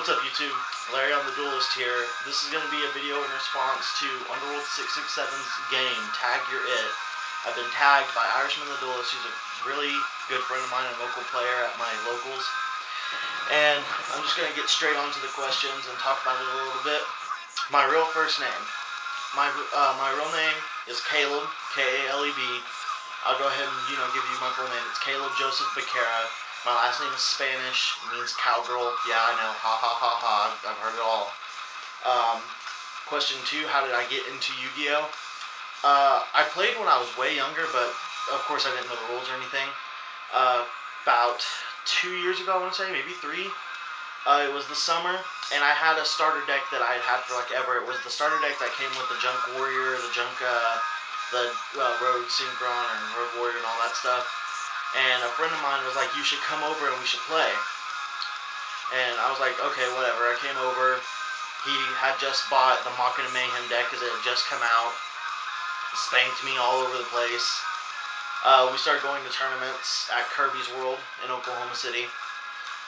What's up, YouTube? AlerionTheDuelist here. This is going to be a video in response to Underworld6667's game, Tag You're It. I've been tagged by IrishmanTheDuelist, who's a really good friend of mine and local player at my locals. And I'm just going to get straight onto the questions and talk about it a little bit. My real first name. My real name is Caleb, K-A-L-E-B. I'll go ahead and, give you my full name. It's Caleb Joseph Becerra. My last name is Spanish, means cowgirl. Yeah, I know, ha ha ha ha, I've heard it all. Question 2, how did I get into Yu-Gi-Oh? I played when I was way younger, but of course I didn't know the rules or anything. About 2 years ago, I want to say, maybe 3. It was the summer, and I had a starter deck that I had had for like ever. It was the starter deck that came with the Junk Warrior, the Junk, Road Synchron, and Road Warrior, and all that stuff. And a friend of mine was like, you should come over and we should play. And I was like, okay, whatever. I came over. He had just bought the Machina Mayhem deck because it had just come out. Spanked me all over the place. We started going to tournaments at Kirby's World in Oklahoma City.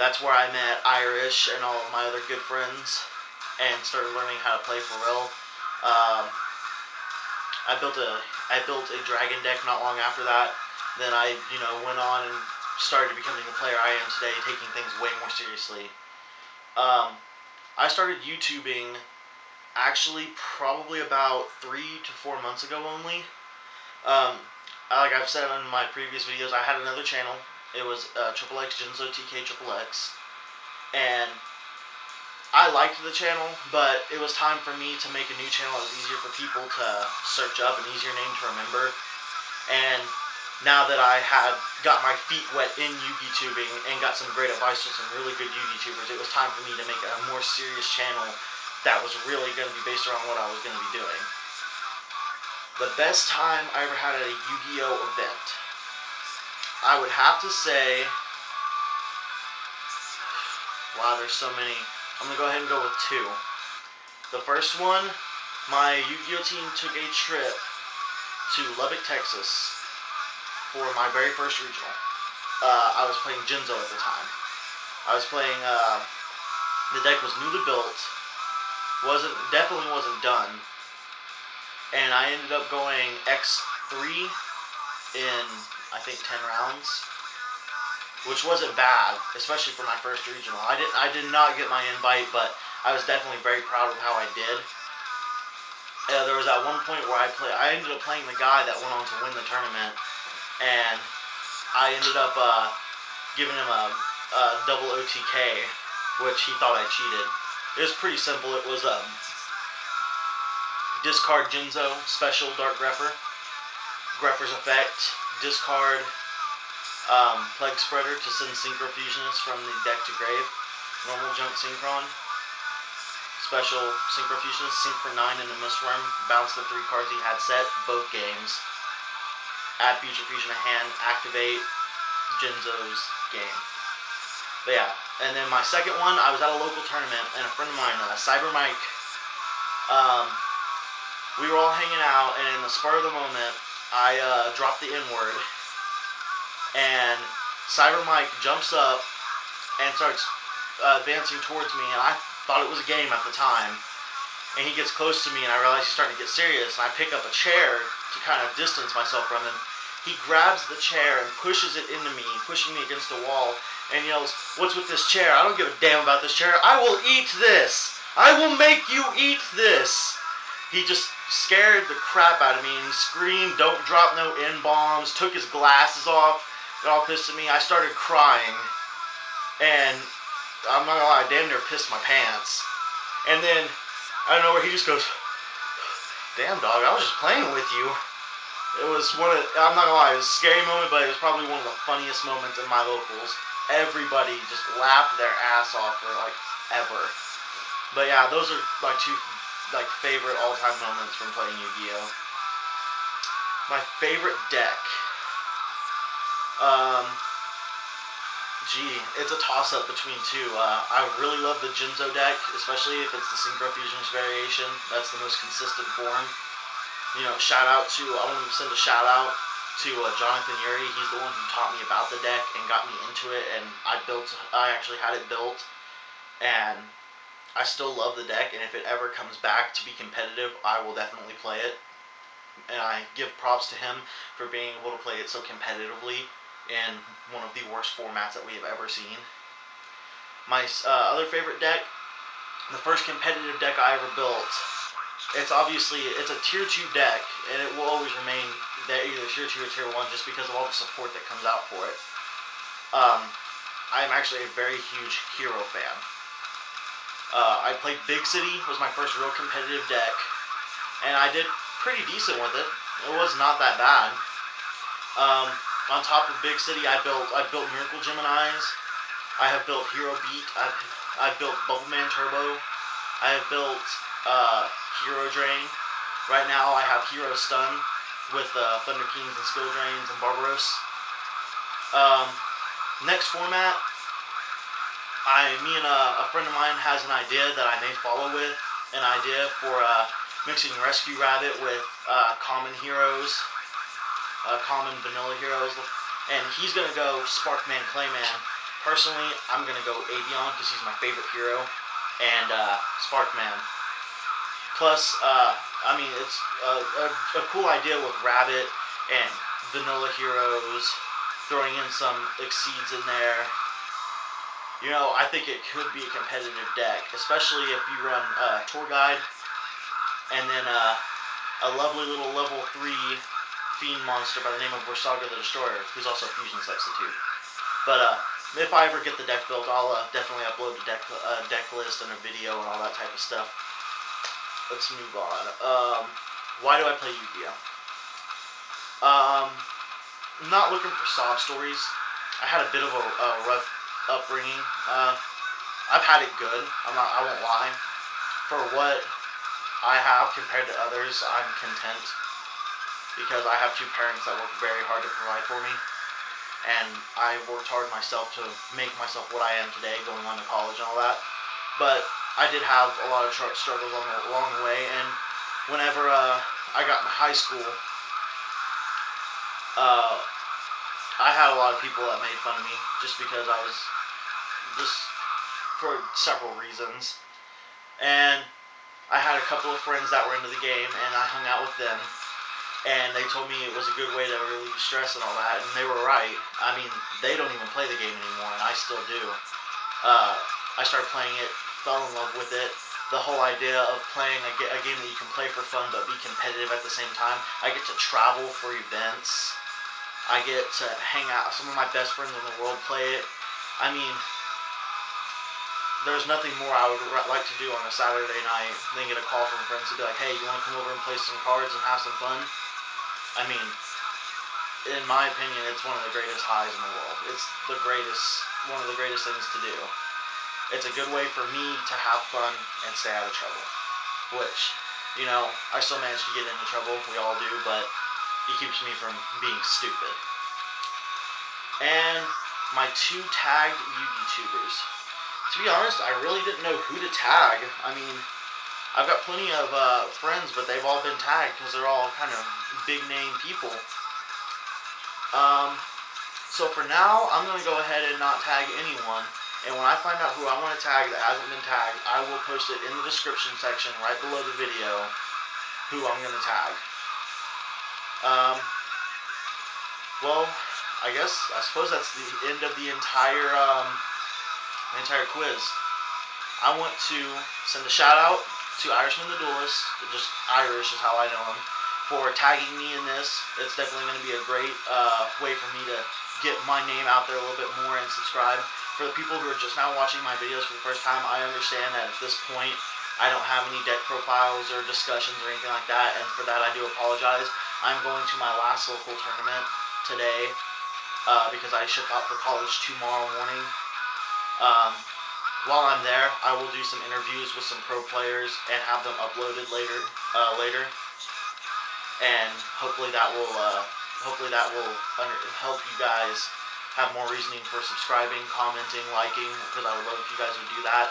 That's where I met Irish and all of my other good friends and started learning how to play for real. I built a dragon deck not long after that. Then I, went on and started becoming the player I am today, taking things way more seriously. I started YouTubing actually probably about 3 to 4 months ago only. Like I've said in my previous videos, I had another channel. It was XXX Jinzo TK XXX, and I liked the channel, but it was time for me to make a new channel that was easier for people to search up, an easier name to remember. And now that I had got my feet wet in Yu-Gi tubing and got some great advice from some really good Yu-Gi tubers, it was time for me to make a more serious channel that was really going to be based around what I was going to be doing. The best time I ever had at a Yu-Gi-Oh event, I would have to say, wow, there's so many. I'm going to go ahead and go with 2. The first one, my Yu-Gi-Oh team took a trip to Lubbock, Texas for my very first regional. I was playing Jinzo at the time. I was playing, the deck was newly built, definitely wasn't done, and I ended up going X3 in, I think, 10 rounds, which wasn't bad, especially for my first regional. I did not get my invite, but I was definitely very proud of how I did. There was at one point where I ended up playing the guy that went on to win the tournament, and I ended up giving him a double OTK, which he thought I cheated. It was pretty simple. It was discard Jinzo, special Dark Grepher, Grepher's effect, discard Plague Spreader to send Synchro Fusionist from the deck to grave, normal Junk Synchron, special Synchro Fusionist, sync for 9 in the Mistworm, bounce the 3 cards he had set, both games. Add Future Fusion to hand, activate Jinzo's game. But yeah, and then my second one, I was at a local tournament, and a friend of mine, Cyber Mike, we were all hanging out, and in the spur of the moment, I dropped the N-word, and Cyber Mike jumps up and starts advancing towards me, and I thought it was a game at the time, and he gets close to me, and I realize he's starting to get serious, and I pick up a chair to kind of distance myself from him. He grabs the chair and pushes it into me, pushing me against the wall, and yells, "What's with this chair? I don't give a damn about this chair. I will eat this! I will make you eat this!" He just scared the crap out of me, and he screamed, "Don't drop no N-bombs," took his glasses off, got all pissed at me. I started crying, and I'm not gonna lie, I damn near pissed my pants. And then, I don't know where he just goes, "Damn, dog, I was just playing with you." It was I'm not gonna lie, it was a scary moment, but it was probably one of the funniest moments in my locals. Everybody just laughed their ass off for, ever. But yeah, those are my 2, favorite all-time moments from playing Yu-Gi-Oh! My favorite deck. It's a toss-up between 2. I really love the Jinzo deck, especially if it's the Synchro Fusionist variation. That's the most consistent form. I want to send a shout out to Jonathan Yuri. He's the one who taught me about the deck and got me into it, and I actually had it built, and I still love the deck, and if it ever comes back to be competitive, I will definitely play it. And I give props to him for being able to play it so competitively in one of the worst formats that we have ever seen. My other favorite deck, the first competitive deck I ever built, it's a tier 2 deck, and it will always remain either tier 2 or tier 1 just because of all the support that comes out for it. I am actually a very huge hero fan. I played Big City, was my first real competitive deck, and I did pretty decent with it. It was not that bad. On top of Big City, I built Miracle Geminis. I have built Hero Beat. I've built Bubbleman Turbo. I have built Hero Drain. Right now, I have Hero Stun with Thunder Kings and Skill Drains and Barbaros. Next format, me and a friend of mine has an idea that I may follow with. An idea for mixing Rescue Rabbit with common heroes, common vanilla heroes, and he's gonna go Sparkman Clayman. Personally, I'm gonna go Avion because he's my favorite hero, and Sparkman. Plus, I mean, it's a cool idea with Rabbit and vanilla heroes, throwing in some Exceeds in there. You know, I think it could be a competitive deck, especially if you run Tour Guide, and then a lovely little level 3 Fiend monster by the name of Versaga the Destroyer, who's also a Fusion Substitute. But if I ever get the deck built, I'll definitely upload a deck list and a video and all that type of stuff. Let's move on. Why do I play Yu-Gi-Oh? I'm not looking for sob stories. I had a bit of a rough upbringing. I've had it good. I won't lie. For what I have compared to others, I'm content. Because I have two parents that work very hard to provide for me. And I worked hard myself to make myself what I am today, going on to college and all that. But I did have a lot of struggles along the way. And whenever I got into high school, I had a lot of people that made fun of me just because I was just for several reasons. And I had a couple of friends that were into the game, and I hung out with them. And they told me it was a good way to relieve stress and all that, and they were right. I mean, they don't even play the game anymore, and I still do. I started playing it, fell in love with it. The whole idea of playing a game that you can play for fun but be competitive at the same time. I get to travel for events. I get to hang out. Some of my best friends in the world play it. I mean, there's nothing more I would like to do on a Saturday night than get a call from friends to be like, hey, you want to come over and play some cards and have some fun? I mean, in my opinion, it's one of the greatest highs in the world. It's one of the greatest things to do. It's a good way for me to have fun and stay out of trouble. Which, you know, I still manage to get into trouble. We all do, but it keeps me from being stupid. And my two tagged YouTubers. To be honest, I really didn't know who to tag. I mean, I've got plenty of friends, but they've all been tagged because they're all kind of big-name people. So for now, I'm going to go ahead and not tag anyone. And when I find out who I want to tag that hasn't been tagged, I will post it in the description section right below the video who I'm going to tag. Well, I suppose that's the end of the entire quiz. I want to send a shout out to IrishmanTheDuelist, just Irish is how I know him, for tagging me in this. It's definitely going to be a great way for me to get my name out there a little bit more and subscribe. For the people who are just now watching my videos for the first time, I understand that at this point I don't have any deck profiles or discussions or anything like that, and for that I do apologize. I'm going to my last local tournament today because I ship out for college tomorrow morning. While I'm there, I will do some interviews with some pro players and have them uploaded later, and hopefully that will help you guys have more reasoning for subscribing, commenting, liking, because I would love if you guys would do that.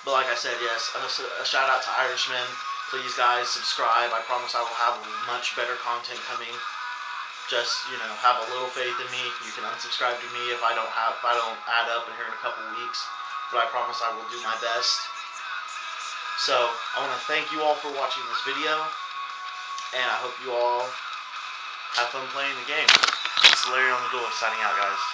But like I said, yes, a shout out to Irishman. Please, guys, subscribe. I promise I will have much better content coming. Just, you know, have a little faith in me. You can unsubscribe to me if I don't add up in here in a couple weeks. but I promise I will do my best. So, I want to thank you all for watching this video, and I hope you all have fun playing the game. This is AlerionTheDuelist signing out, guys.